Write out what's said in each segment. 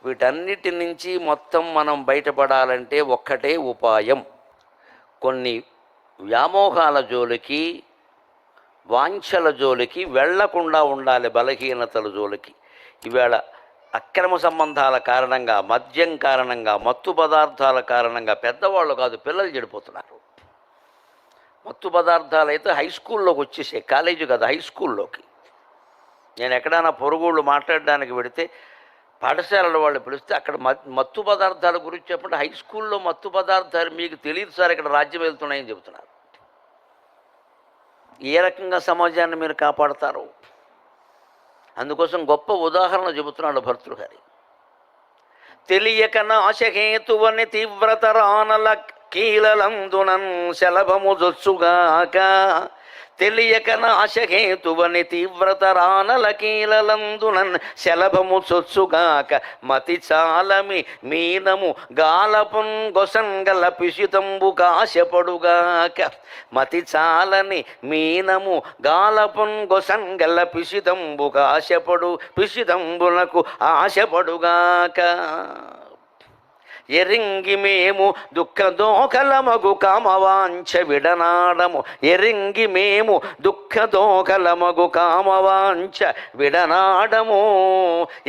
వీటన్నిటి నుంచి మొత్తం మనం బయటపడాలంటే ఒక్కటే ఉపాయం. కొన్ని వ్యామోహాల జోలికి, వాంఛల జోలికి వెళ్లకుండా ఉండాలి, బలహీనతల జోలికి. ఈవేళ అక్రమ సంబంధాల కారణంగా, మద్యం కారణంగా, మత్తు పదార్థాల కారణంగా పెద్దవాళ్ళు కాదు పిల్లలు చెడిపోతున్నారు. మత్తు పదార్థాలు అయితే హై స్కూల్లోకి వచ్చేసాయి, కాలేజీ కాదు హై స్కూల్లోకి. నేను ఎక్కడైనా పొరుగుళ్ళు మాట్లాడడానికి పెడితే పాఠశాలల వాళ్ళు పిలిస్తే అక్కడ మత్తు పదార్థాల గురించి చెప్పండి, హై స్కూల్లో మత్తు పదార్థాలు మీకు తెలియదు సార్, ఇక్కడ రాజ్యం వెళ్తున్నాయని చెబుతున్నారు. ఏ రకంగా సమాజాన్ని మీరు కాపాడతారు? అందుకోసం గొప్ప ఉదాహరణ చెబుతున్నాడు భర్తృహరి. తెలియక నాశహేతువని తీవ్రతరానల కీలలందునన్ శలభము జొచ్చుగాక. తెలియక నాశహేతువని తీవ్రతరానల కీలలందునన్ శలభము చొచ్చుగాక. మతి చాలమి మీనము గాలపున్ గొసంగల పిశితంబు కాశపడుగాక. మతి చాలని మీనము గాలపున్ గొసంగల పిశితంబు కాశపడు పిశితంబునకు ఆశపడుగాక. ఎరింగి మేము దుఃఖదోకలమగు కామవాంఛ విడనాడము. ఎరింగి మేము దుఃఖదోకలమగు కామవాంఛ విడనాడము.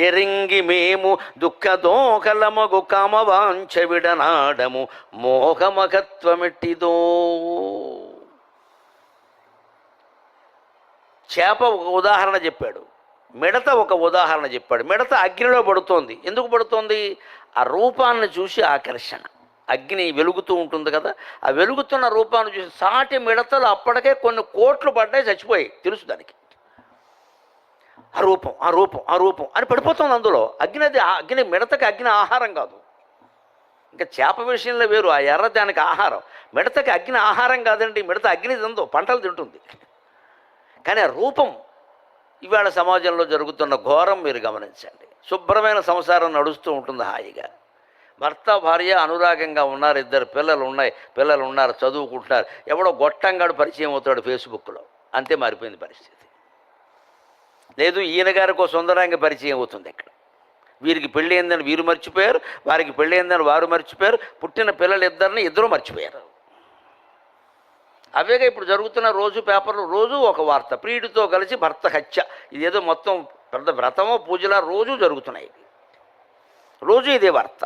ఎరింగి మేము దుఃఖదోకలమగు కామవాంఛ విడనాడము. మోహమకత్వమెట్టిదో. చేప ఒక ఉదాహరణ చెప్పాడు, మిడత ఒక ఉదాహరణ చెప్పాడు. మిడత అగ్నిలో పడుతోంది. ఎందుకు పడుతోంది? ఆ రూపాన్ని చూసి ఆకర్షణ. అగ్ని వెలుగుతూ ఉంటుంది కదా, ఆ వెలుగుతున్న రూపాన్ని చూసి సాటి మిడతలు అప్పటికే కొన్ని కోట్లు పడ్డాయి, చచ్చిపోయాయి, తెలుసు దానికి. ఆ రూపం ఆ రూపం ఆ రూపం అని పడిపోతుంది అందులో. అగ్ని మిడతకి అగ్ని ఆహారం కాదు. ఇంకా చేప విషయంలో వేరు, ఆ ఎర్ర దానికి ఆహారం. మిడతకి అగ్ని ఆహారం కాదండి, మిడత అగ్ని తిందో, పంటలు తింటుంది. కానీ ఆ రూపం ఇవాళ సమాజంలో జరుగుతున్న ఘోరం మీరు గమనించండి. శుభ్రమైన సంసారం నడుస్తూ ఉంటుంది హాయిగా, భర్త భార్య అనురాగంగా ఉన్నారు, ఇద్దరు పిల్లలు ఉన్నారు, చదువుకుంటున్నారు. ఎవడో గొట్టంగాడు పరిచయం అవుతాడు ఫేస్బుక్లో, అంతే మారిపోయింది పరిస్థితి. లేదు ఈయన గారికి సుందరంగా పరిచయం అవుతుంది. ఇక్కడ వీరికి పెళ్ళి అయిందని వీరు మర్చిపోయారు, వారికి పెళ్ళి అయిందని వారు మర్చిపోయారు, పుట్టిన పిల్లలు ఇద్దరు మర్చిపోయారు. అవేగా ఇప్పుడు జరుగుతున్న రోజు పేపర్లు, రోజు ఒక వార్త, ప్రియుడితో కలిసి భర్త హత్య. ఇదేదో మొత్తం పెద్ద వ్రతమో పూజలా రోజు జరుగుతున్నాయి, రోజు ఇదే వార్త.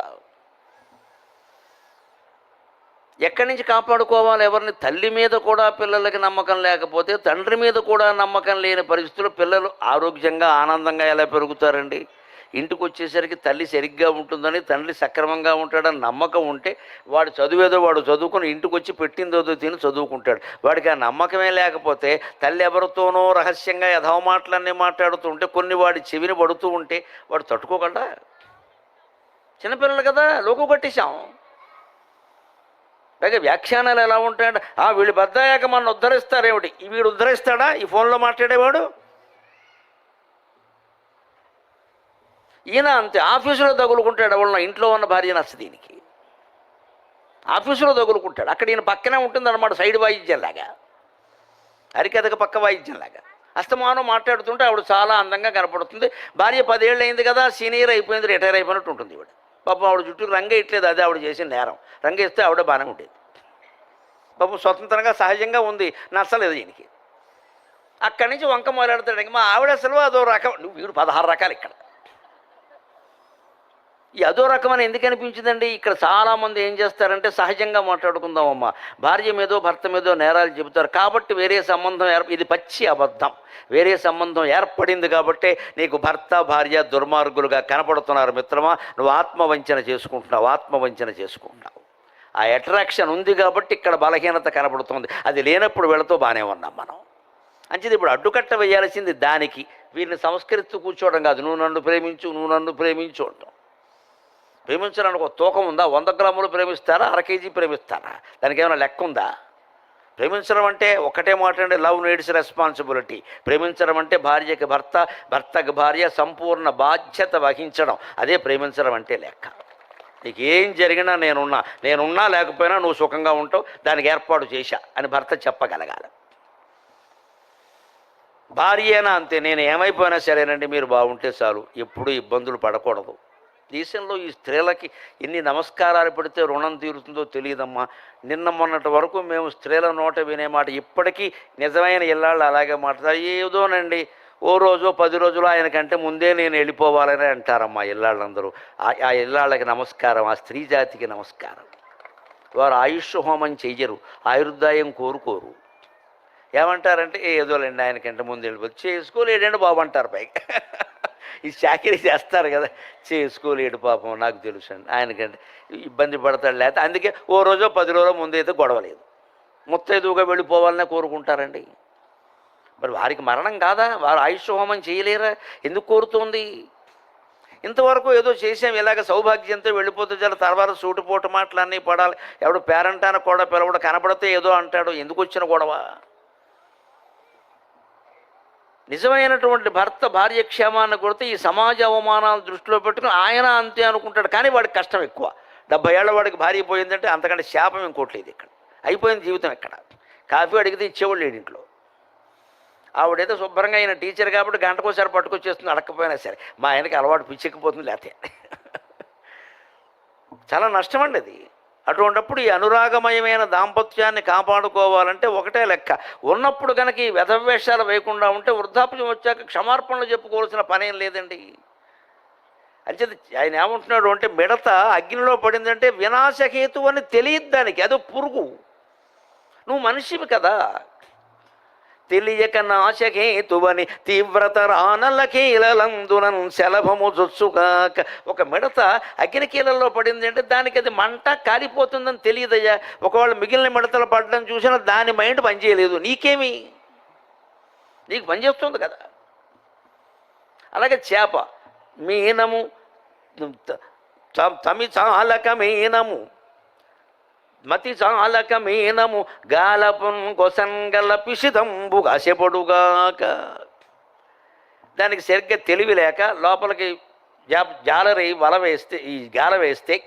ఎక్కడి నుంచి కాపాడుకోవాలి ఎవరిని? తల్లి మీద కూడా పిల్లలకి నమ్మకం లేకపోతే, తండ్రి మీద కూడా నమ్మకం లేని పరిస్థితుల్లో పిల్లలు ఆరోగ్యంగా ఆనందంగా ఎలా పెరుగుతారండి? ఇంటికి వచ్చేసరికి తల్లి సరిగ్గా ఉంటుందని, తండ్రి సక్రమంగా ఉంటాడని నమ్మకం ఉంటే వాడు చదివేదో వాడు చదువుకుని ఇంటికి వచ్చి పెట్టిందేదో తిని చదువుకుంటాడు. వాడికి ఆ నమ్మకమే లేకపోతే తల్లి ఎవరితోనో రహస్యంగా యథామాటలన్నీ మాట్లాడుతూ ఉంటే, కొన్ని వాడి చెవిని పడుతూ ఉంటే వాడు తట్టుకోగలడా? చిన్నపిల్లలు కదా, లోకు పట్టేశాం. పైగా వ్యాఖ్యానాలు ఎలా ఉంటాయంటే, వీళ్ళు బద్దయ్యాక మన ఉద్ధరిస్తారేమిటి? వీడు ఉద్ధరిస్తాడా ఈ ఫోన్లో మాట్లాడేవాడు? ఈయన అంతే, ఆఫీసులో తగులుకుంటాడు. ఎవరు ఇంట్లో ఉన్న భార్య నచ్చ దీనికి, ఆఫీసులో తగులుకుంటాడు. అక్కడ ఈయన పక్కనే ఉంటుంది అన్నమాట, సైడ్ వాయిద్యంలాగా, అరికథకు పక్క వాయిద్యంలాగా. అస్తమానం మాట్లాడుతుంటే ఆవిడ చాలా అందంగా కనపడుతుంది. భార్య 10 ఏళ్ళు అయింది కదా, సీనియర్ అయిపోయింది, రిటైర్ అయిపోయినట్టు ఉంటుంది ఈవిడ. పాపం ఆవిడ చుట్టూ రంగేయట్లేదు, అదే ఆవిడ చేసిన నేరం. రంగేస్తే ఆవిడ బాగానే ఉండేది. పాపం స్వతంత్రంగా సహజంగా ఉంది, నచ్చలేదు దీనికి. అక్కడి నుంచి వంక మొదలెడతాడు. మా ఆవిడ అసలు అదో రకం, వీడు 16 రకాలు. ఇక్కడ ఈ అదో రకమని ఎందుకు అనిపించిందండి? ఇక్కడ చాలామంది ఏం చేస్తారంటే, సహజంగా మాట్లాడుకుందామమ్మా, భార్య మీదో భర్త మీదో నేరాలు చెబుతారు కాబట్టి వేరే సంబంధం ఇది పచ్చి అబద్ధం. వేరే సంబంధం ఏర్పడింది కాబట్టి నీకు భర్త భార్య దుర్మార్గులుగా కనపడుతున్నారు మిత్రమా. నువ్వు ఆత్మవంచన చేసుకుంటున్నావు. ఆ అట్రాక్షన్ ఉంది కాబట్టి ఇక్కడ బలహీనత కనపడుతుంది. అది లేనప్పుడు వీళ్ళతో బాగానే ఉన్నాం మనం. అంచేది ఇప్పుడు అడ్డుకట్ట వేయాల్సింది దానికి. వీరిని సంస్కరిస్తూ కూర్చోవడం కాదు. నువ్వు నన్ను ప్రేమించు అంటాం. ప్రేమించడానికి ఒక తూకం ఉందా? 100 గ్రాములు ప్రేమిస్తారా, 1/2 కేజీ ప్రేమిస్తారా? దానికి ఏమైనా లెక్క ఉందా? ప్రేమించడం అంటే ఒకటే మాట అండి, లవ్ నీడ్స్ రెస్పాన్సిబిలిటీ. ప్రేమించడం అంటే భార్యకి భర్త, భర్తకి భార్య సంపూర్ణ బాధ్యత వహించడం. అదే ప్రేమించడం అంటే లెక్క. నీకు ఏం జరిగినా నేనున్నా లేకపోయినా నువ్వు సుఖంగా ఉంటావు, దానికి ఏర్పాటు చేశా అని భర్త చెప్పగలగాలి. భార్య అయినా అంతే, నేను ఏమైపోయినా సరేనండి మీరు బాగుంటే చాలు, ఎప్పుడూ ఇబ్బందులు పడకూడదు. దేశంలో ఈ స్త్రీలకి ఎన్ని నమస్కారాలు పెడితే రుణం తీరుతుందో తెలియదమ్మా. నిన్న మొన్నటి వరకు మేము స్త్రీల నోట వినే మాట ఇప్పటికీ నిజమైన ఇల్లాళ్ళు అలాగే మాట్లాడతారు. ఏదోనండి, ఓ రోజు 10 రోజులు ఆయనకంటే ముందే నేను వెళ్ళిపోవాలని అంటారమ్మా ఇల్లాళ్ళందరూ. ఆ ఇల్లాళ్ళకి నమస్కారం, ఆ స్త్రీ జాతికి నమస్కారం. వారు ఆయుష్ హోమం చెయ్యరు, ఆయుర్దాయం కోరుకోరు. ఏమంటారంటే ఏదోలేండి ఆయనకంటే ముందు వెళ్ళిపోతే చేసుకోలేడండి బాబు అంటారు పైకి. ఈ చాకరీ చేస్తారు కదా, చేసుకోలేడు పాపం నాకు తెలుసు అండి, ఆయనకంటే ఇబ్బంది పడతాడు. లేకపోతే అందుకే ఓ రోజో 10 రోజుల ముందైతే గొడవలేదు, ముత్తైదువుగా వెళ్ళిపోవాలనే కోరుకుంటారండి. మరి వారికి మరణం కాదా? వారు ఆయుష్ హోమం చేయలేరా? ఎందుకు కోరుతోంది? ఇంతవరకు ఏదో చేసాం ఇలాగ సౌభాగ్యంతో వెళ్ళిపోతే చాలా, తర్వాత సూటిపోటు మాటలు అన్నీ పడాలి. ఎవడు పేరంటాన కూడా పిలవడు, కనపడితే ఏదో అంటాడు. ఎందుకు వచ్చిన గొడవ? నిజమైనటువంటి భర్త భార్య క్షేమాన్ని కొడితే ఈ సమాజ అవమానాలు దృష్టిలో పెట్టుకుని ఆయన అంతే అనుకుంటాడు. కానీ వాడికి కష్టం ఎక్కువ. 70 ఏళ్ల వాడికి భార్య పోయిందంటే అంతకంటే శాపం ఇంకోట్లేదు. ఇక్కడ అయిపోయింది జీవితం. ఎక్కడ కాఫీ అడిగితే ఇచ్చేవాళ్ళు లేడు ఇంట్లో. ఆవిడైతే శుభ్రంగా ఆయన టీచర్ కాబట్టి గంటకోసారి పట్టుకొచ్చేస్తుంది, అడగకపోయినా సరే. మా ఆయనకి అలవాటు పిచ్చెక్కిపోతుంది లేకపోతే. చాలా నష్టం అండి అది. అటువంటిప్పుడు ఈ అనురాగమయమైన దాంపత్యాన్ని కాపాడుకోవాలంటే ఒకటే లెక్క. ఉన్నప్పుడు కనుక ఈ వ్యధవేషాలు వేయకుండా ఉంటే వృద్ధాప్యం వచ్చాక క్షమార్పణలు చెప్పుకోవాల్సిన పనేం లేదండి. అంచేది ఆయన ఏమంటున్నాడు అంటే, మిడత అగ్నిలో పడిందంటే వినాశహేతు అని తెలియదు దానికి, అదో పురుగు. నువ్వు మనిషివి కదా, తెలియక నాశకేతువని తీవ్రత రానలకీలందునన్ శలభము జొచ్చుగాక. ఒక మిడత అగ్నికీలల్లో పడింది అంటే దానికి అది మంట కాలిపోతుందని తెలియదయ్యా. ఒకవేళ మిగిలిన మిడతలు పడడం చూసినా దాని మైండ్ పనిచేయలేదు. నీకేమి, నీకు పనిచేస్తుంది కదా. అలాగే చేప, మీనము తమి చాలక మీనము మతి చాలక మీనము గాలపున్ కొసంగల పిసిదంబు కాసెపడుగాక. దానికి సరిగ్గా తెలివి లేక లోపలికి జాలరి వల వేస్తే, ఈ గాల వేస్తే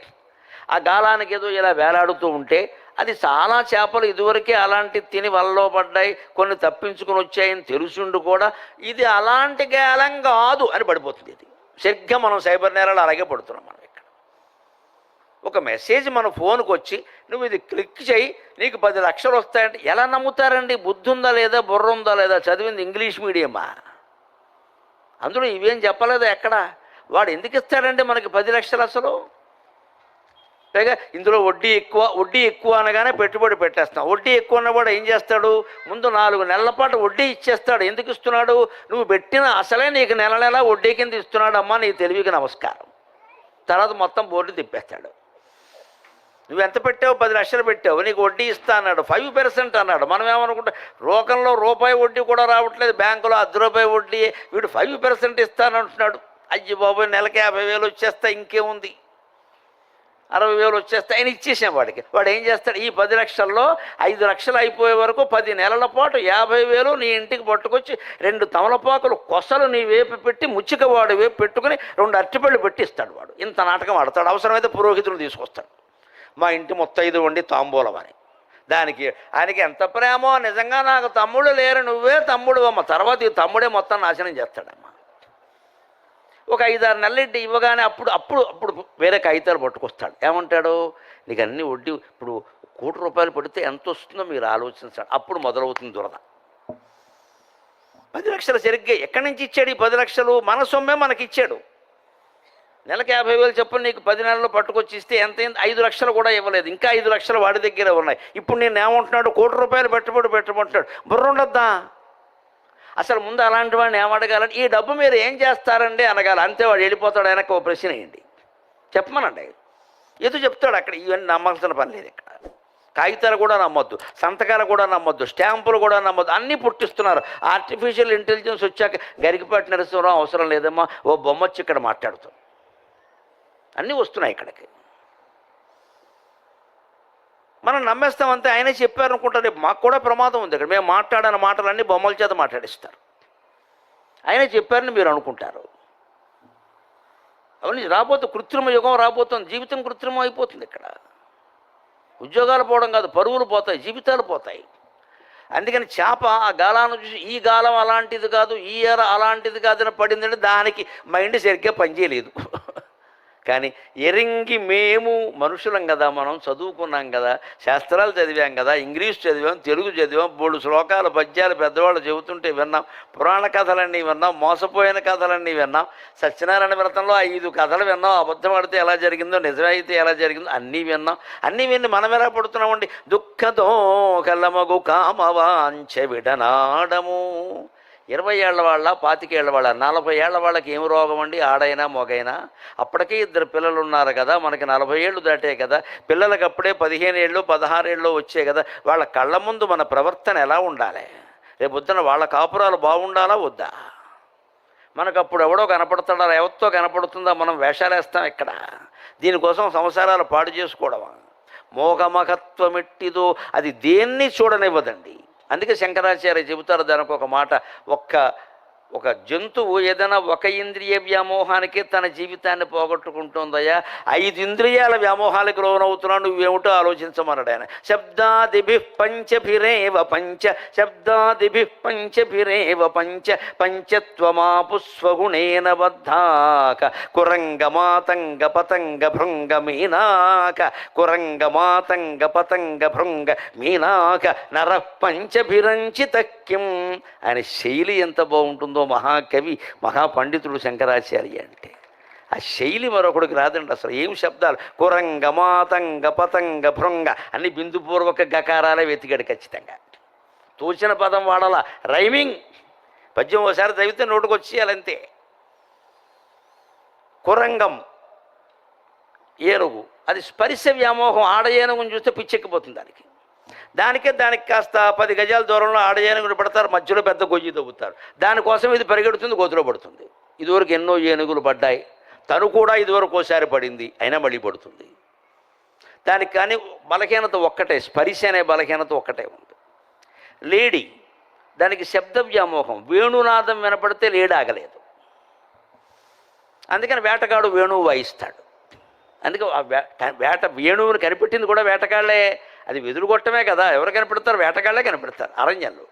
ఆ గాలానికి ఏదో ఇలా వేలాడుతూ ఉంటే అది చాలా చేపలు ఇదివరకే అలాంటి తిని వలలో పడ్డాయి, కొన్ని తప్పించుకుని వచ్చాయని తెలుసుండు కూడా ఇది అలాంటి గాలం కాదు అని పడిపోతుంది. ఇది సరిగ్గా మనం సైబర్ నేరాలు అలాగే పడుతున్నాం. మనం ఇక్కడ ఒక మెసేజ్ మన ఫోన్కి వచ్చి నువ్వు ఇది క్లిక్ చేయి నీకు 10 లక్షలు వస్తాయంటే ఎలా నమ్ముతారండి? బుద్ధి ఉందా లేదా, బుర్ర ఉందా లేదా? చదివింది ఇంగ్లీష్ మీడియమా? అందులో ఇవేం చెప్పలేదా ఎక్కడ? వాడు ఎందుకు ఇస్తాడండి మనకి 10 లక్షలు అసలు? పైగా ఇందులో వడ్డీ ఎక్కువ అనగానే పెట్టుబడి పెట్టేస్తాం. వడ్డీ ఎక్కువ ఉన్నవాడు ఏం చేస్తాడు? ముందు 4 నెలల పాటు వడ్డీ ఇచ్చేస్తాడు. ఎందుకు ఇస్తున్నాడు? నువ్వు పెట్టిన అసలే నీకు నెల నెల వడ్డీ కింద ఇస్తున్నాడు. అమ్మా నీ తెలివికి నమస్కారం. తర్వాత మొత్తం బోర్డు తిప్పేస్తాడు. నువ్వు ఎంత పెట్టావు? 10 లక్షలు పెట్టావు, నీకు వడ్డీ ఇస్తా అన్నాడు. 5% అన్నాడు. మనం ఏమనుకుంటాం, లోకంలో రూపాయి వడ్డీ కూడా రావట్లేదు, బ్యాంకులో ₹10 వడ్డీ, వీడు 5% ఇస్తానంటున్నాడు. అయ్యి బాబోయ్, నెలకి 50,000 వచ్చేస్తాయి, ఇంకేముంది, 60,000 వచ్చేస్తాయి. ఆయన ఇచ్చేసాం వాడికి. వాడు ఏం చేస్తాడు? ఈ 10 లక్షల్లో 5 లక్షలు అయిపోయే వరకు 10 నెలల పాటు 50,000 నీ ఇంటికి పట్టుకొచ్చి 2 తమలపాకులు కొసలు నీ వేపు పెట్టి ముచ్చిక వాడు వేపు పెట్టుకుని 2 అరటిపళ్ళు పెట్టి ఇస్తాడు. వాడు ఇంత నాటకం ఆడతాడు. అవసరమైతే పురోహితులు తీసుకొస్తాడు. మా ఇంటి ముత్తైదు వండి తాంబూలం అని. దానికి ఆయనకి ఎంత ప్రేమో, నిజంగా నాకు తమ్ముడు లేరు, నువ్వే తమ్ముడు అమ్మ. తర్వాత ఈ తమ్ముడే మొత్తం నాశనం చేస్తాడమ్మా. ఒక 5-6 నెలలు ఇవ్వగానే అప్పుడు వేరే కాగితాలు పట్టుకొస్తాడు. ఏమంటాడు? నీకు అన్నీ వడ్డీ, ఇప్పుడు ₹1,00,00,000 పడితే ఎంత వస్తుందో మీరు ఆలోచించాడు. అప్పుడు మొదలవుతుంది దురద. 10 లక్షలు సరిగ్గా ఎక్కడి నుంచి ఇచ్చాడు? ఈ 10 లక్షలు మన సొమ్మే మనకిచ్చాడు. నెలకి 50,000 చొప్పున నీకు 10 నెలల్లో పట్టుకొచ్చి ఇస్తే ఎంత? 5 లక్షలు కూడా ఇవ్వలేదు, ఇంకా 5 లక్షలు వాడి దగ్గర ఉన్నాయి. ఇప్పుడు నేను ఏమంటున్నాడు? ₹1,00,00,000 పెట్టమంటున్నాడు. బుర్ర ఉండద్దా అసలు? ముందు అలాంటి వాడిని ఏమడగాలంటే, ఈ డబ్బు మీరు ఏం చేస్తారండి అనగాలి. అంతే, వాడు వెళ్ళిపోతాడు. వెనక్కి ఓ ప్రశ్న వేయండి, చెప్పమనండి. ఏదో చెప్తాడు అక్కడ. ఇవన్నీ నమ్మాల్సిన పని లేదు ఇక్కడ. కాగితాలు కూడా నమ్మొద్దు, సంతకాలు కూడా నమ్మొద్దు, స్టాంపులు కూడా నమ్మొద్దు. అన్నీ పుట్టిస్తున్నారు. ఆర్టిఫిషియల్ ఇంటెలిజెన్స్ వచ్చాక గరికపాటి నరసింహరావు అవసరం లేదమ్మా, ఓ బొమ్మ వచ్చి ఇక్కడ మాట్లాడుతాం. అన్నీ వస్తున్నాయి ఇక్కడికి. మనం నమ్మేస్తామంతే. ఆయనే చెప్పారనుకుంటారు. రేపు మాకు కూడా ప్రమాదం ఉంది. ఇక్కడ మేము మాట్లాడిన మాటలన్నీ బొమ్మల చేత మాట్లాడిస్తారు. ఆయనే చెప్పారని మీరు అనుకుంటారు. అవన్నీ రాబోతు కృత్రిమ యుగం రాబోతుంది. జీవితం కృత్రిమం అయిపోతుంది. ఇక్కడ ఉద్యోగాలు పోవడం కాదు, పరువులు పోతాయి, జీవితాలు పోతాయి. అందుకని చేప ఆ గాలాన్ని చూసి ఈ గాలం అలాంటిది కాదు, ఈ ఎర అలాంటిది కాదని పడిందంటే దానికి మైండ్ సరిగ్గా పనిచేయలేదు. కానీ ఎరింగి మేము మనుషులం కదా, మనం చదువుకున్నాం కదా, శాస్త్రాలు చదివాం కదా, ఇంగ్లీష్ చదివాం, తెలుగు చదివాం, 3 శ్లోకాలు పద్యాలు పెద్దవాళ్ళు చెబుతుంటే విన్నాం, పురాణ కథలన్నీ విన్నాం, మోసపోయిన కథలన్నీ విన్నాం, సత్యనారాయణ వ్రతంలో 5 కథలు విన్నాం, అబద్ధం ఆడితే ఎలా జరిగిందో నిజమైతే ఎలా జరిగిందో అన్నీ విన్నాం. అన్నీ విని మనం ఎలా పడుతున్నామండి? దుఃఖతో కలమగు కామవాంఛ విడనాడము. 20 ఏళ్ల వాళ్ళ 25 ఏళ్ల వాళ్ళ 40 ఏళ్ల వాళ్ళకి ఏం రోగం అండి? ఆడైనా మొగైనా. అప్పటికే 2 పిల్లలు ఉన్నారు కదా, మనకి 40 ఏళ్ళు దాటే కదా, పిల్లలకి అప్పుడే 15 ఏళ్ళు 16 ఏళ్ళు వచ్చాయి కదా, వాళ్ళ కళ్ళ ముందు మన ప్రవర్తన ఎలా ఉండాలి? రేపొద్దున వాళ్ళ కాపురాలు బాగుండాలా వద్దా? మనకు అప్పుడు ఎవడో కనపడతాడా, ఎవరితో కనపడుతుందా? మనం వేషాలు వేస్తాం ఇక్కడ. దీనికోసం సంసారాలు పాడు చేసుకోవడమా? మోగమహత్వమెట్టిదో అది దేన్ని చూడనివ్వదండి. అందుకే శంకరాచార్య చెబుతారు దానికి ఒక మాట, ఒక జంతువు ఏదైనా ఒక ఇంద్రియ వ్యామోహానికి తన జీవితాన్ని పోగొట్టుకుంటుందయ్యా, 5 ఇంద్రియాల వ్యామోహాలకు లోనవుతున్నావు, నువ్వేమిటో ఆలోచించమన్నాడు ఆయన. శబ్దాదిభి పంచభిరేవ పంచ శబ్దాదిభి పంచభిరేవ పంచ పంచత్వమాపు స్వగుణేన బద్ధాక కురంగ మాతంగ పతంగ భృంగ మీనాక కురంగ మాతంగ పతంగ భృంగ మీనాక నర పంచభిరంచిత కిం. ఆయన శైలి ఎంత బాగుంటుందో, మహాకవి మహాపండితుడు శంకరాచార్య అంటే. ఆ శైలి మరొకడికి రాదండి అసలు. ఏం శబ్దాలు! కురంగ మాతంగ పతంగ భృంగ అన్ని బిందుపూర్వక గకారాలే వెతికాడు ఖచ్చితంగా. తోచిన పదం వాడాల, రైమింగ్. పద్యం ఒకసారి చదివితే నోటుకు వచ్చేయాలంతే. కురంగం ఏనుగు, అది స్పర్శ వ్యామోహం. ఆడ ఏనుగుని చూస్తే పిచ్చెక్కిపోతుంది దానికి కాస్త 10 గజాల దూరంలో ఆడ ఏనుగులు పెడతారు, మధ్యలో పెద్ద గొయ్యి తవ్వుతారు. దానికోసం ఇది పరిగెడుతుంది, గోతులో పడుతుంది. ఇదివరకు ఎన్నో ఏనుగులు పడ్డాయి, తను కూడా ఇదివరకు ఒకసారి పడింది, అయినా మళ్ళీ పడుతుంది. దానికి కానీ బలహీనత ఒక్కటే, స్పర్శ అనే బలహీనత ఒక్కటే ఉంది. లేడీ, దానికి శబ్ద వ్యామోహం. వేణునాదం వినపడితే లేడీ ఆగలేదు. అందుకని వేటగాడు వేణువు వాయిస్తాడు. అందుకే వేణువుని కనిపెట్టింది కూడా వేటగాళ్లే. అది వెదురు కొట్టమే కదా, ఎవరు కనిపెడతారు? వేటగాళ్లే కనిపెడతారు. అరణ్యంలో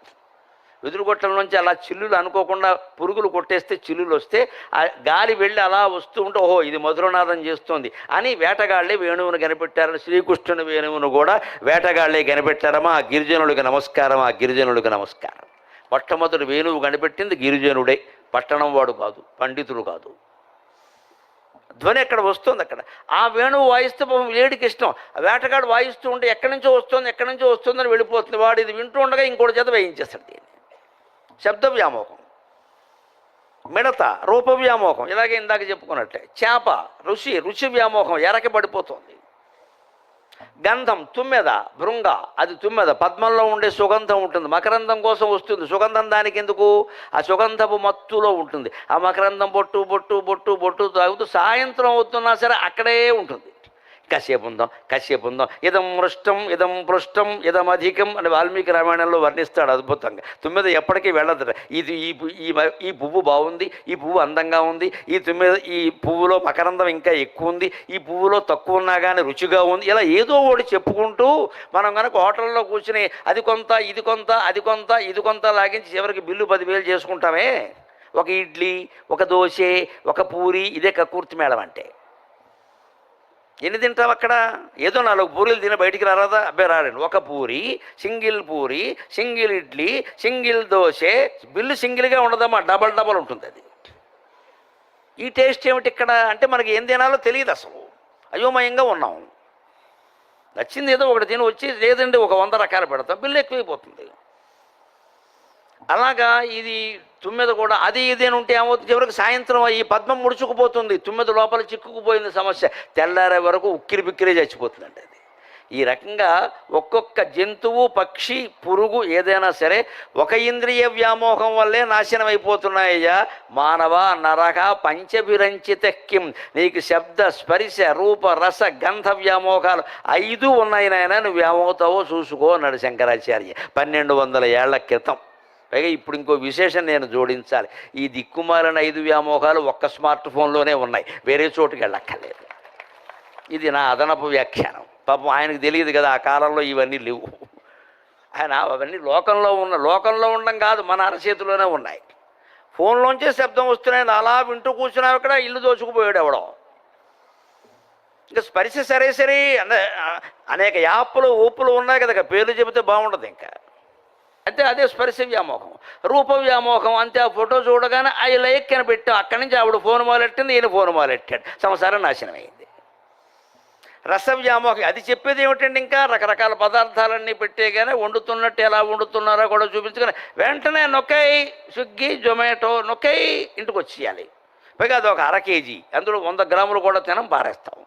వెదురు కొట్టం నుంచి అలా చిల్లులు అనుకోకుండా పురుగులు కొట్టేస్తే చిల్లులు వస్తే ఆ గాలి వెళ్ళి అలా వస్తూ ఉంటే ఓహో ఇది మధురనాదం చేస్తోంది అని వేటగాళ్లే వేణువును కనిపెట్టారని, శ్రీకృష్ణుని వేణువును కూడా వేటగాళ్లే కనిపెట్టారమ్మా. ఆ గిరిజనుడికి నమస్కారం, ఆ గిరిజనుడికి నమస్కారం. మొట్టమొదటి వేణువు కనిపెట్టింది గిరిజనుడే, పట్టణం వాడు కాదు, పండితుడు కాదు. ధ్వని ఎక్కడ వస్తుంది అక్కడ. ఆ వేణువు వాయిస్తే లేడికి ఇష్టం. వేటగాడు వాయిస్తూ ఉంటే ఎక్కడి నుంచో వస్తుందని వెళ్ళిపోతుంది. వాడు ఇది వింటూ ఉండగా ఇంకోటి చేత వేయించేస్తాడు దీన్ని. శబ్ద వ్యామోహం. మిడత రూప వ్యామోహం, ఇలాగే ఇందాక చెప్పుకున్నట్లే. చేప రుచి వ్యామోహం, ఎరకి పడిపోతుంది. గంధం తుమ్మెద, భృంగ అది తుమ్మెద, పద్మంలో ఉండే సుగంధం ఉంటుంది, మకరందం కోసం వస్తుంది. సుగంధం దానికి ఎందుకు? ఆ సుగంధపు మత్తులో ఉంటుంది. ఆ మకరందం బొట్టు తాగుతూ సాయంత్రం అవుతున్నా సరే అక్కడే ఉంటుంది. కాసేపు ఉందాం, ఇదం మృష్టం ఇదం పృష్టం ఇదం అధికం అని వాల్మీకి రామాయణంలో వర్ణిస్తాడు అద్భుతంగా. తుమ్మెద ఎప్పటికీ వెళ్ళదట. ఇది ఈ పువ్వు బాగుంది, ఈ పువ్వు అందంగా ఉంది, ఈ పువ్వులో మకరందం ఇంకా ఎక్కువ ఉంది, ఈ పువ్వులో తక్కువ ఉన్నా కానీ రుచిగా ఉంది, ఇలా ఏదో ఒకటి చెప్పుకుంటూ మనం కనుక హోటల్లో కూర్చుని అది కొంత ఇది కొంత లాగించి చివరికి బిల్లు 10,000 చేసుకుంటామే. ఒక ఇడ్లీ, ఒక దోశ, ఒక పూరి, ఇదే కక్కుర్తి మేళం అంటే. ఎన్ని తింటాం అక్కడ? ఏదో 4 పూరీలు తిని బయటికి రారాదా? అబ్బాయి రాడండి. ఒక puri, single idli, single dosa, bill సింగిల్గా ఉండదమ్మా, డబల్ ఉంటుంది అది. ఈ టేస్ట్ ఏమిటి ఇక్కడ అంటే మనకి ఏం తినాలో తెలియదు అసలు. అయోమయంగా ఉన్నాం. నచ్చింది ఏదో ఒకటి తిని వచ్చి, లేదండి ఒక 100 రకాలు పెడతాం, బిల్లు ఎక్కువైపోతుంది. అలాగా ఇది తుమ్మెద కూడా అది ఇదేని ఉంటే ఏమవుతుంది? చివరికి సాయంత్రం ఈ పద్మం ముడుచుకుపోతుంది, తుమ్మెద లోపల చిక్కుకుపోయింది సమస్య. తెల్లారే వరకు ఉక్కిరి బిక్కిరి చచ్చిపోతుందండి అది. ఈ రకంగా ఒక్కొక్క జంతువు, పక్షి, పురుగు ఏదైనా సరే ఒక ఇంద్రియ వ్యామోహం వల్లే నాశనం అయిపోతున్నాయ్యా. మానవ నరక పంచభిరంచిత కిం. నీకు శబ్ద స్పర్శ రూప రస గంధ వ్యామోహాలు 5 ఉన్నాయి నాయన, నువ్వు ఏమవుతావో చూసుకో అన్నాడు శంకరాచార్య 1200 ఏళ్ల క్రితం. పైగా ఇప్పుడు ఇంకో విశేషం నేను జోడించాలి. ఈ దిక్కుమాలిన 5 వ్యామోహాలు ఒక్క స్మార్ట్ ఫోన్లోనే ఉన్నాయి, వేరే చోటుకి వెళ్ళక్కర్లేదు. ఇది నా అదనపు వ్యాఖ్యానం. పాపం ఆయనకు తెలియదు కదా, ఆ కాలంలో ఇవన్నీ లేవు. ఆయన అవన్నీ లోకంలో ఉండడం కాదు, మన అరచేతిలోనే ఉన్నాయి. ఫోన్లోంచే శబ్దం వస్తున్నాయి, అలా వింటూ కూర్చున్నావు. ఇక్కడ ఇల్లు దోచుకుపోయాడు ఎవడో. ఇంకా స్పర్శ సరే సరే అనేక యాప్లు ఊపులు ఉన్నాయి కదా, పేర్లు చెబితే బాగుండదు ఇంకా. అంటే అదే స్పర్శ వ్యామోహం. రూప వ్యామోహం అంతే, ఆ ఫోటో చూడగానే ఐ లైక్ అని పెట్టాం, అక్కడి నుంచి ఆవిడ ఫోన్ మొదలెట్టింది, ఈయన ఫోన్ మొదలెట్టాడు, సంసారం నాశనం అయింది. రస వ్యామోహం అది చెప్పేది ఏమిటండి, ఇంకా రకరకాల పదార్థాలన్నీ పెట్టేగానే వండుతున్నట్టు ఎలా వండుతున్నారో కూడా చూపించుకొని వెంటనే నొక్కై స్విగ్గీ జొమాటో నొక్కై ఇంటికి వచ్చేయాలి. పైగా అది ఒక 1/2 కేజీ, అందులో 100 గ్రాములు కూడా తినం, పారేస్తాం.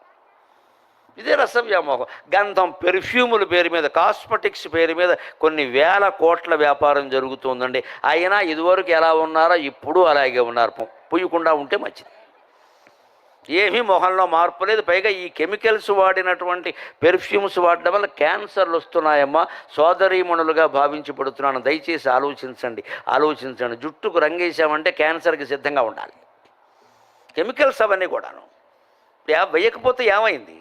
ఇదే రస వ్యామోహం. గంధం, పెర్ఫ్యూముల పేరు మీద, కాస్మెటిక్స్ పేరు మీద కొన్ని వేల కోట్ల వ్యాపారం జరుగుతుందండి. అయినా ఇదివరకు ఎలా ఉన్నారో ఇప్పుడు అలాగే ఉన్నారు. పుయ్యకుండా ఉంటే మంచిది. ఏమీ మొహంలో మార్పు లేదు. పైగా ఈ కెమికల్స్ వాడినటువంటి పెర్ఫ్యూమ్స్ వాడడం వల్ల క్యాన్సర్లు వస్తున్నాయమ్మా. సోదరీమణులుగా భావించి పడుతున్నాను, దయచేసి ఆలోచించండి. జుట్టుకు రంగేసామంటే క్యాన్సర్కి సిద్ధంగా ఉండాలి. కెమికల్స్ అవన్నీ కూడాను. వేయకపోతే ఏమైంది,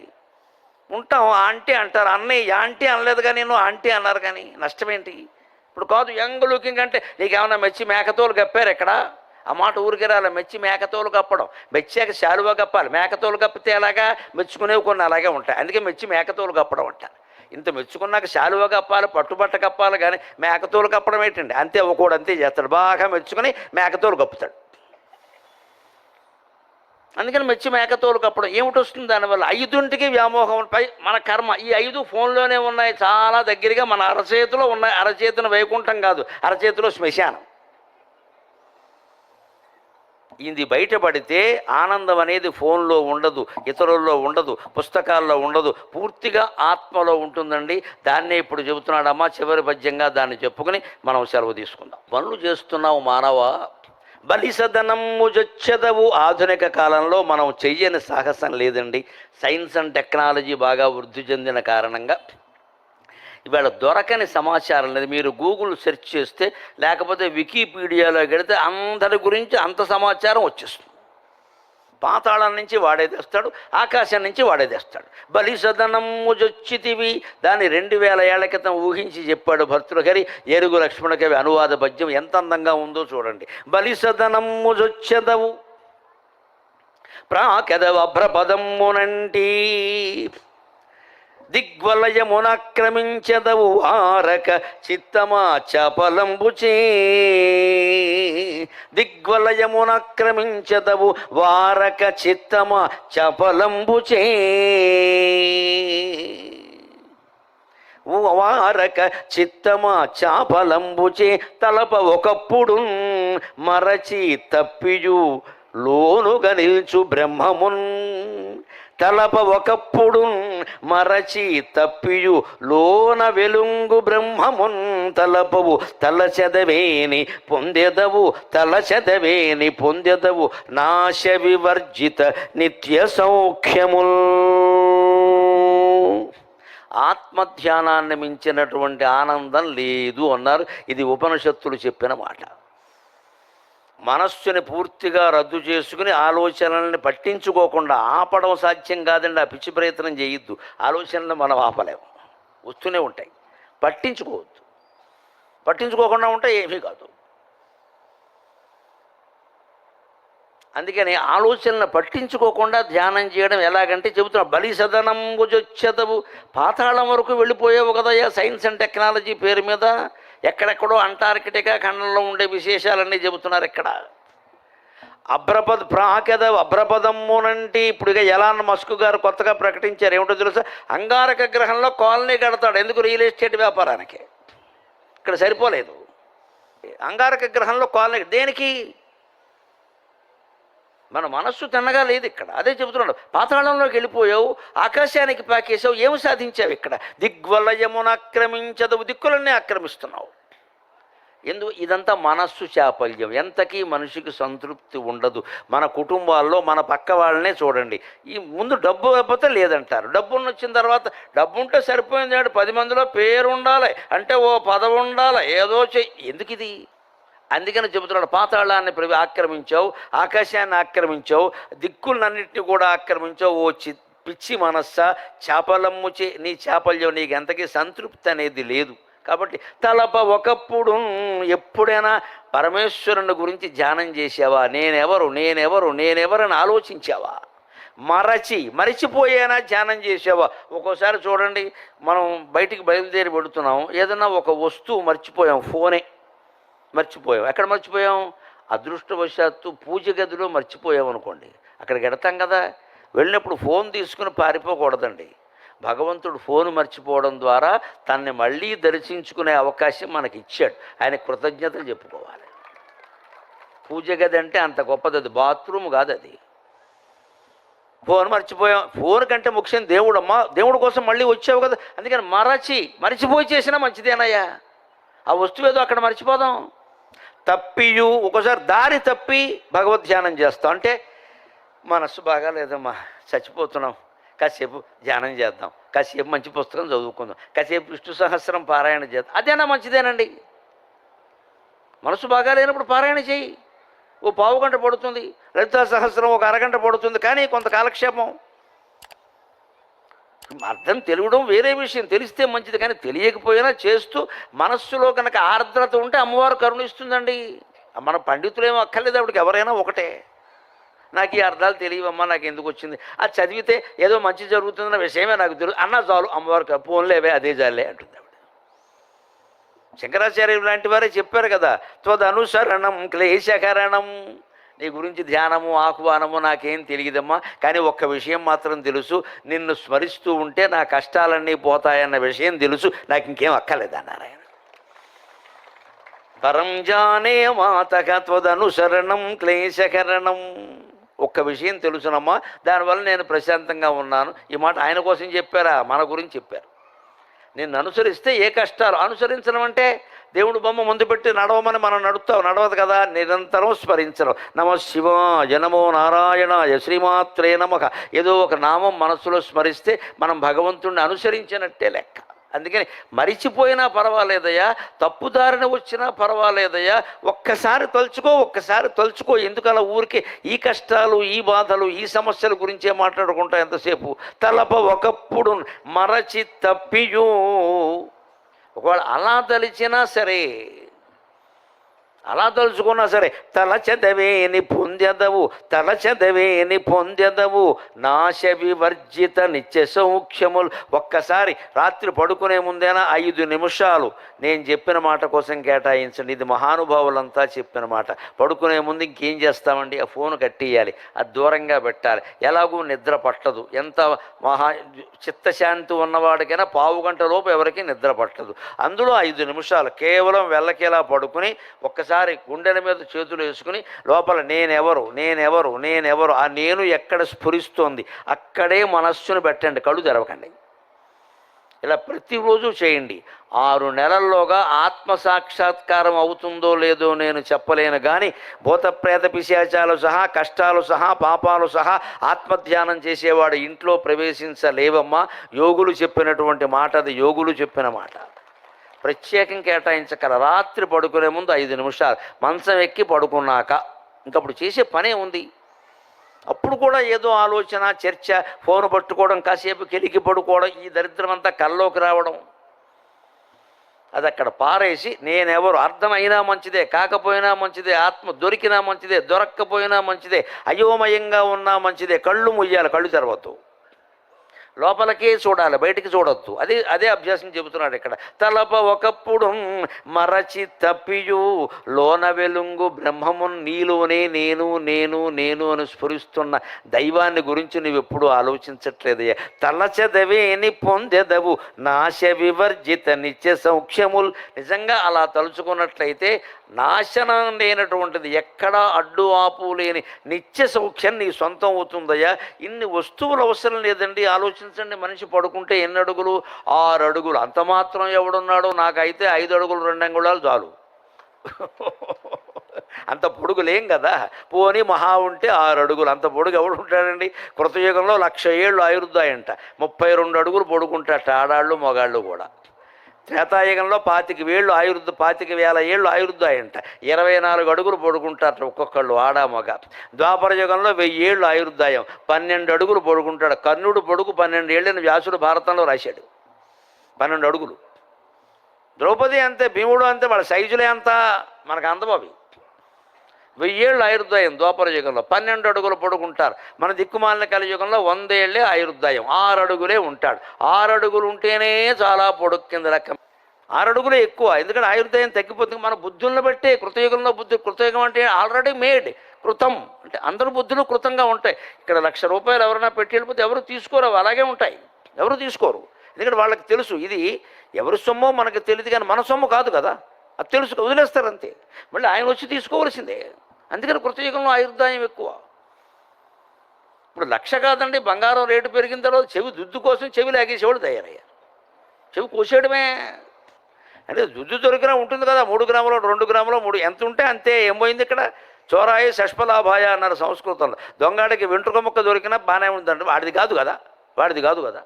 ఉంటాం. ఆంటీ అంటారు, అన్నయ్య ఆంటీ అనలేదుగా, నేను ఆంటీ అన్నారు కానీ నష్టమేంటి? ఇప్పుడు కాదు, యంగ్ లుకింగ్ అంటే నీకేమన్నా మెచ్చి మేకతోలు కప్పారు ఎక్కడ? ఆ మాట ఊరికి రాలే. మెచ్చి మేకతోలు కప్పడం, మెచ్చాక శాలువా కప్పాలి. మేకతోలు కప్పితే ఎలాగా, మెచ్చుకునేవి కొన్ని అలాగే ఉంటాయి. అందుకే మెచ్చి మేకతోలు కప్పడం అంటారు. ఇంత మెచ్చుకున్నాక శాలువా కప్పాలి, పట్టుబట్ట కప్పాలి, కానీ మేకతోలు కప్పడం ఏంటండి? అంతే, ఒకడు అంతే చేస్తాడు, బాగా మెచ్చుకొని మేకతోలు కప్పుతాడు. అందుకని మెచ్చి మేకతోలు కప్పడం ఏమిటి వస్తుంది దానివల్ల? 5ంటికి వ్యామోహం. పై మన కర్మ ఈ 5 ఫోన్లోనే ఉన్నాయి, చాలా దగ్గరగా మన అరచేతిలో ఉన్నాయి. అరచేతిన వైకుంఠం కాదు, అరచేతిలో శ్మశానం. ఇది బయటపడితే ఆనందం అనేది ఫోన్లో ఉండదు, ఇతరుల్లో ఉండదు, పుస్తకాల్లో ఉండదు, పూర్తిగా ఆత్మలో ఉంటుందండి. దాన్నే ఇప్పుడు చెబుతున్నాడమ్మా. చివరి పద్యంగా దాన్ని చెప్పుకొని మనం సెలవు తీసుకుందాం. పనులు చేస్తున్నావు మానవ, బలిసదనము జొచ్చెదవు. ఆధునిక కాలంలో మనం చెయ్యని సాహసం లేదండి. సైన్స్ అండ్ టెక్నాలజీ బాగా వృద్ధి చెందిన కారణంగా ఇవాళ దొరకని సమాచారం లేదు. మీరు గూగుల్ సెర్చ్ చేస్తే, లేకపోతే వికీపీడియాలో గడితే అందరి గురించి అంత సమాచారం వచ్చేస్తుంది. పాతాళం నుంచి వాడే తెస్తాడు, ఆకాశం నుంచి వాడే తెస్తాడు. బలిసదనము జొచ్చితివి, దాన్ని 2000 ఏళ్ల క్రితం ఊహించి చెప్పాడు భర్తృహరి. ఏనుగు లక్ష్మణ కవి అనువాద పద్యం ఎంత అందంగా ఉందో చూడండి. బలిసదనము జొచ్చెదవు ప్రాకెదవ అభ్రపదమ్మునంటి, దిగ్వలయమునక్రమించెదవు వారక చిత్తమా చపలంబుచే. దిగ్వలయమునక్రమించెదవు వారక చిత్తమా చపలంబుచే. వారక చిత్తమా చాపలంబుచే, తలప ఒకప్పుడు మరచి తప్పియు లోనుగా నిల్చు బ్రహ్మమున్. తలప ఒకప్పుడు మరచి తప్పియు లోన వెలుంగు బ్రహ్మమున్. తలపవు తలచెదవేని పొందెదవు నాశ వివర్జిత నిత్య సౌఖ్యముల్. ఆత్మధ్యానాన్ని మించినటువంటి ఆనందం లేదు అన్నారు. ఇది ఉపనిషత్తులు చెప్పిన మాట. మనస్సుని పూర్తిగా రద్దు చేసుకుని ఆలోచనల్ని పట్టించుకోకుండా ఆపడం సాధ్యం కాదండి. ఆ పిచ్చి ప్రయత్నం చేయొద్దు. ఆలోచనలు మనం ఆపలేము, వస్తూనే ఉంటాయి. పట్టించుకోవద్దు. పట్టించుకోకుండా ఉంటే ఏమీ కాదు. అందుకని ఆలోచనలు పట్టించుకోకుండా ధ్యానం చేయడం ఎలాగంటే చెబుతున్నా. బలిసదనంబు జొచ్చెదవు, పాతాళం వరకు వెళ్ళిపోయావు కదయ్యా సైన్స్ అండ్ టెక్నాలజీ పేరు మీద. ఎక్కడెక్కడో అంటార్కిటికా ఖండంలో ఉండే విశేషాలన్నీ చెబుతున్నారు. ఇక్కడ అభ్రపదమ్మునంటే ఇప్పుడు ఇక ఎలాన్ మస్క్ గారు కొత్తగా ప్రకటించారు. ఏమిటో తెలుసా? అంగారక గ్రహంలో కాలనీ కడతాడు. ఎందుకు? రియల్ ఎస్టేట్ వ్యాపారానికి. ఇక్కడ సరిపోలేదు. అంగారక గ్రహంలో కాలనీ దేనికి? మన మనస్సు తిన్నగా లేదు ఇక్కడ. అదే చెబుతున్నాడు. పాతాళంలోకి వెళ్ళిపోయావు, ఆకాశానికి పాకేసావు, ఏమి సాధించావు ఇక్కడ? దిగ్వలయమును ఆక్రమించదవు, దిక్కులన్నీ ఆక్రమిస్తున్నావు. ఇదంతా మనస్సు చాపల్యం. ఎంతకీ మనిషికి సంతృప్తి ఉండదు. మన కుటుంబాల్లో మన పక్క వాళ్ళనే చూడండి. ఈ ముందు డబ్బు లేకపోతే లేదంటారు. డబ్బున్న వచ్చిన తర్వాత డబ్బు ఉంటే సరిపోయింది. 10 మందిలో పేరు ఉండాలి అంటే ఓ పదవి ఉండాలి, ఏదో ఎందుకు ఇది? అందుకని చెబుతున్నాడు. పాతాళాన్ని ఆక్రమించావు, ఆకాశాన్ని ఆక్రమించావు, దిక్కులన్నింటినీ కూడా ఆక్రమించావు. ఓ పిచ్చి మనస్సా, చాపలమ్ముచే నీ చాపల్యం, నీకు ఎంతకీ సంతృప్తి అనేది లేదు. కాబట్టి తలప ఒకప్పుడు ఎప్పుడైనా పరమేశ్వరుని గురించి ధ్యానం చేసావా? నేనెవరని ఆలోచించావా? మరిచిపోయేనా ధ్యానం చేసావా? ఒక్కోసారి చూడండి, మనం బయటికి బయలుదేరి పెడుతున్నాం, ఏదన్నా ఒక వస్తువు మర్చిపోయాం, ఫోనే మర్చిపోయాం. ఎక్కడ మర్చిపోయాం? అదృష్టవశాత్తు పూజ గదిలో మర్చిపోయాం అనుకోండి, అక్కడికి వెడతాం కదా. వెళ్ళినప్పుడు ఫోన్ తీసుకుని పారిపోకూడదండి. భగవంతుడు ఫోన్ మర్చిపోవడం ద్వారా తనని మళ్ళీ దర్శించుకునే అవకాశం మనకి ఇచ్చాడు. ఆయన కృతజ్ఞతలు చెప్పుకోవాలి. పూజ గది అంటే అంత గొప్పది, అది బాత్రూమ్ కాదు, అది. ఫోన్ మర్చిపోయాం. ఫోన్ కంటే ముఖ్యం దేవుడమ్మా, దేవుడి కోసం మళ్ళీ వచ్చావు కదా, అందుకని మరిచిపోయి చేసినా మంచిదేనయ్యా. ఆ వస్తువు ఏదో అక్కడ మర్చిపోదాం. తప్పియు ఒక్కోసారి దారి తప్పి భగవద్ ధ్యానం చేస్తాం. అంటే మనస్సు బాగా లేదమ్మా, చచ్చిపోతున్నాం, కాసేపు ధ్యానం చేద్దాం, కాసేపు మంచి పుస్తకం చదువుకుందాం, కాసేపు విష్ణు సహస్రం పారాయణ చేద్దాం. అదేనా మంచిదేనండి. మనసు బాగా లేనప్పుడు పారాయణ చేయి, ఓ పావు గంట పడుతుంది. లలితా సహస్రం ఒక అరగంట పడుతుంది, కానీ కొంత కాలక్షేపం. అర్థం తెలియడం వేరే విషయం, తెలిస్తే మంచిది, కానీ తెలియకపోయినా చేస్తూ మనస్సులో కనుక ఆర్ద్రత ఉంటే అమ్మవారు కరుణిస్తుందండి. మన పండితులేమో అక్కర్లేదు, ఆవిడకి ఎవరైనా ఒకటే. నాకు ఈ అర్థాలు తెలియవమ్మా, నాకు ఎందుకు వచ్చింది, అది చదివితే ఏదో మంచి జరుగుతుందన్న విషయమే నాకు తెలియదు అన్నా చాలు, అమ్మవారికి పోన్లేవే అదే జాలే అంటుంది ఆవిడ. శంకరాచార్యులు లాంటి వారే చెప్పారు కదా, త్వదనుసరణం క్లేశకరణం. నీ గురించి ధ్యానము ఆహ్వానము నాకేం తెలియదమ్మా, కానీ ఒక్క విషయం మాత్రం తెలుసు, నిన్ను స్మరిస్తూ ఉంటే నా కష్టాలన్నీ పోతాయన్న విషయం తెలుసు, నాకు ఇంకేం అక్కర్లేదు అన్నారు ఆయన. పరం జానే మాతక త్వదనుసరణం క్లేశకరణం. ఒక్క విషయం తెలుసునమ్మా, దానివల్ల నేను ప్రశాంతంగా ఉన్నాను. ఈ మాట ఆయన కోసం చెప్పారా, మన గురించి చెప్పారు. నిన్ను అనుసరిస్తే ఏ కష్టాలు. అనుసరించడం అంటే దేవుడు బొమ్మ ముందు పెట్టి నడవమని మనం నడవదు కదా. నిరంతరం స్మరించడం. నమ శివాయ నమో నారాయణాయ శ్రీమాత్రే నమః. ఏదో ఒక నామం మనస్సులో స్మరిస్తే మనం భగవంతుడిని అనుసరించినట్టే లెక్క. అందుకని మరిచిపోయినా పర్వాలేదయ్యా, తప్పుదారిన వచ్చినా పర్వాలేదయ్యా, ఒక్కసారి తలుచుకో. ఎందుకలా ఊరికే ఈ కష్టాలు, ఈ బాధలు, ఈ సమస్యల గురించే మాట్లాడుకుంటా ఎంతసేపు. తలప ఒకప్పుడు మరచి తప్పియూ. ఒకవేళ అలా తలిచినా సరే, అలా తలుచుకున్నా సరే, తలచెదవేని పొందెదవు నాశ వివర్జిత నిత్య సౌఖ్యములు. ఒక్కసారి రాత్రి పడుకునే ముందేనా 5 నిమిషాలు నేను చెప్పిన మాట కోసం కేటాయించండి. ఇది మహానుభావులంతా చెప్పిన మాట. పడుకునే ముందు ఇంకేం చేస్తామండి, ఆ ఫోన్ కట్టేయాలి, అది దూరంగా పెట్టాలి. ఎలాగూ నిద్ర పట్టదు. ఎంత చిత్తశాంతి ఉన్నవాడికైనా పావు గంట లోపు ఎవరికి నిద్ర పట్టదు. అందులో 5 నిమిషాలు కేవలం వెళ్ళకేలా పడుకుని ఒక్కసారి గుండెల మీద చేతులు వేసుకుని లోపల నేనెవరు ఆ నేను ఎక్కడ స్ఫురిస్తోంది అక్కడే మనస్సును పెట్టండి, కళ్ళు తెరవకండి. ఇలా ప్రతిరోజు చేయండి. 6 నెలల్లోగా ఆత్మసాక్షాత్కారం అవుతుందో లేదో నేను చెప్పలేను, కానీ భూతప్రేత పిశాచాలు సహా, కష్టాలు సహా, పాపాలు సహా ఆత్మధ్యానం చేసేవాడు ఇంట్లో ప్రవేశించలేవమ్మా. యోగులు చెప్పినటువంటి మాట అది, యోగులు చెప్పిన మాట. ప్రత్యేకం కేటాయించగల. రాత్రి పడుకునే ముందు 5 నిమిషాలు, మంచం ఎక్కి పడుకున్నాక ఇంకప్పుడు చేసే పనే ఉంది. అప్పుడు కూడా ఏదో ఆలోచన, చర్చ, ఫోన్ పట్టుకోవడం, కాసేపు కెలికి పడుకోవడం, ఈ దరిద్రం అంతా కల్లోకి రావడం, అది అక్కడ పారేసి నేనెవరు అర్థమైనా మంచిదే, కాకపోయినా మంచిదే, ఆత్మ దొరికినా మంచిదే, దొరక్కపోయినా మంచిదే, అయోమయంగా ఉన్నా మంచిదే, కళ్ళు ముయ్యాలి, కళ్ళు తెరవద్దు, లోపలికే చూడాలి, బయటికి చూడొద్దు. అదే అభ్యాసం చెబుతున్నాడు ఇక్కడ. తలప ఒకప్పుడు మరచి తప్పియు లోన వెలుంగు బ్రహ్మమున్ నీలోనే నేను అని స్ఫురిస్తున్న దైవాన్ని గురించి నువ్వు ఎప్పుడూ ఆలోచించట్లేదయ్యా. తలచెదవేని పొందెదవు నాశ వివర్జిత నిత్య సౌఖ్యములు. నిజంగా అలా తలుచుకున్నట్లయితే నాశనం లేనటువంటిది, ఎక్కడా అడ్డు ఆపు లేని నిత్య సౌఖ్యం నీ సొంతం అవుతుందయ్యా. ఇన్ని వస్తువులు అవసరం లేదండి. ఆలోచించండి, మనిషి పడుకుంటే ఎన్ని అడుగులు? 6 అడుగులు. అంత మాత్రం ఎవడున్నాడో? నాకైతే 5 అడుగులు 2 అంగుళాలు చాలు. అంత పొడుగులేం కదా. పోనీ మహా ఉంటే 6 అడుగులు. అంత పొడుగు ఎవడు ఉంటాడండి? కృతయుగంలో 1,00,000 ఏళ్ళు ఆయుర్దాయంట. 32 అడుగులు పొడుకుంటాట ఆడాళ్ళు మగాళ్ళు కూడా. త్రేతాయుగంలో 25,000 ఏళ్ళు ఆయుర్దాయంట. 24 అడుగులు పడుకుంటారు ఒక్కొక్కళ్ళు, ఆడా మగ. ద్వాపర యుగంలో 1000 ఏళ్ళు ఆయుర్దాయం, 12 అడుగులు పడుకుంటాడు. కర్ణుడు పొడుగు 12 ఏళ్ళని వ్యాసుడు భారతంలో రాశాడు. 12 అడుగులు. ద్రౌపది అంతే, భీముడు అంతే, వాళ్ళ సైజులే అంతా మనకు అందబావి. 1000 ఆయుర్దాయం ద్వాపర యుగంలో, 12 అడుగులు పొడుగుంటారు. మన దిక్కుమాలిన కలియుగంలో 100 ఏళ్ళే ఆయుర్దాయం, 6 అడుగులే ఉంటాడు. 6 అడుగులు ఉంటేనే చాలా పొడుగు కింద లెక్క. 6 అడుగులే ఎక్కువ, ఎందుకంటే ఆయుర్దాయం తగ్గిపోతుంది. మన బుద్ధులను బట్టే కృతయుగంలో కృతయుగం అంటే ఆల్రెడీ మేడ్, కృతం అంటే అందరు బుద్ధులు కృతంగా ఉంటాయి. ఇక్కడ ₹1,00,000 ఎవరైనా పెట్టి వెళ్ళిపోతే ఎవరు తీసుకోరు, అవి అలాగే ఉంటాయి, ఎవరు తీసుకోరు. ఎందుకంటే వాళ్ళకి తెలుసు ఇది ఎవరి సొమ్మో మనకు తెలియదు, కానీ మన సొమ్ము కాదు కదా, అది తెలుసు, వదిలేస్తారు అంతే. మళ్ళీ ఆయన వచ్చి తీసుకోవాల్సిందే. అందుకని కృతయుగంలో ఆయుర్దాయం ఎక్కువ. ఇప్పుడు 1,00,000 కాదండి, బంగారం రేటు పెరిగిన తర్వాత చెవి దుద్దు కోసం చెవి లాగేసేవాడు తయారయ్యారు. చెవి కోసేయడమే. అంటే దుద్దు దొరికినా ఉంటుంది కదా, 3 గ్రాములు 2 గ్రాములు 3 ఎంత ఉంటే అంతే. ఏం పోయింది ఇక్కడ? చోరాయి షష్పలాభాయ అన్నారు సంస్కృతంలో. దొంగాడికి వెంట్రుక ముక్క దొరికినా బాగానే ఉందంటే వాడిది కాదు కదా, వాడిది కాదు కదా.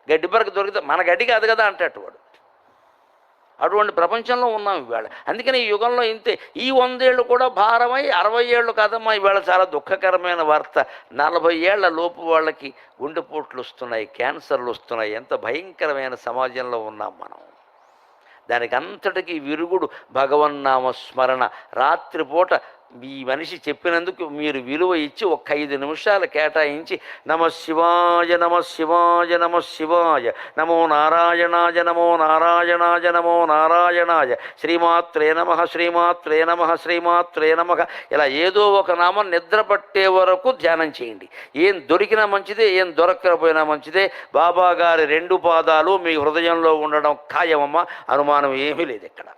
గడ్డి పరకు దొరికితే మన గడ్డి కాదు కదా అంటట్టు వాడు. అటువంటి ప్రపంచంలో ఉన్నాం ఇవాళ. అందుకని ఈ యుగంలో ఇంతే. ఈ 100 ఏళ్ళు కూడా భారమై 60 ఏళ్ళు కాదమ్మా ఇవాళ. చాలా దుఃఖకరమైన వార్త. 40 ఏళ్ల లోపు వాళ్ళకి గుండెపోట్లు వస్తున్నాయి, క్యాన్సర్లు వస్తున్నాయి. ఎంత భయంకరమైన సమాజంలో ఉన్నాం మనం. దానికి అంతటికీ విరుగుడు భగవన్నామ స్మరణ. రాత్రిపూట ఈ మనిషి చెప్పినందుకు మీరు విలువ ఇచ్చి ఒక 5 నిమిషాలు కేటాయించి నమ శివాయ నమ శివాయ నమ శివాయ నమో నారాయణాయ నమో నారాయణాయ నమో నారాయణాయ శ్రీమాత్రే నమ శ్రీమాత్రే నమ శ్రీమాత్రే నమ ఇలా ఏదో ఒక నామం నిద్ర పట్టే వరకు ధ్యానం చేయండి. ఏం దొరికినా మంచిదే, ఏం దొరకకపోయినా మంచిదే. బాబా గారి 2 పాదాలు మీ హృదయంలో ఉండడం ఖాయమమ్మ, అనుమానం ఏమీ లేదు ఇక్కడ.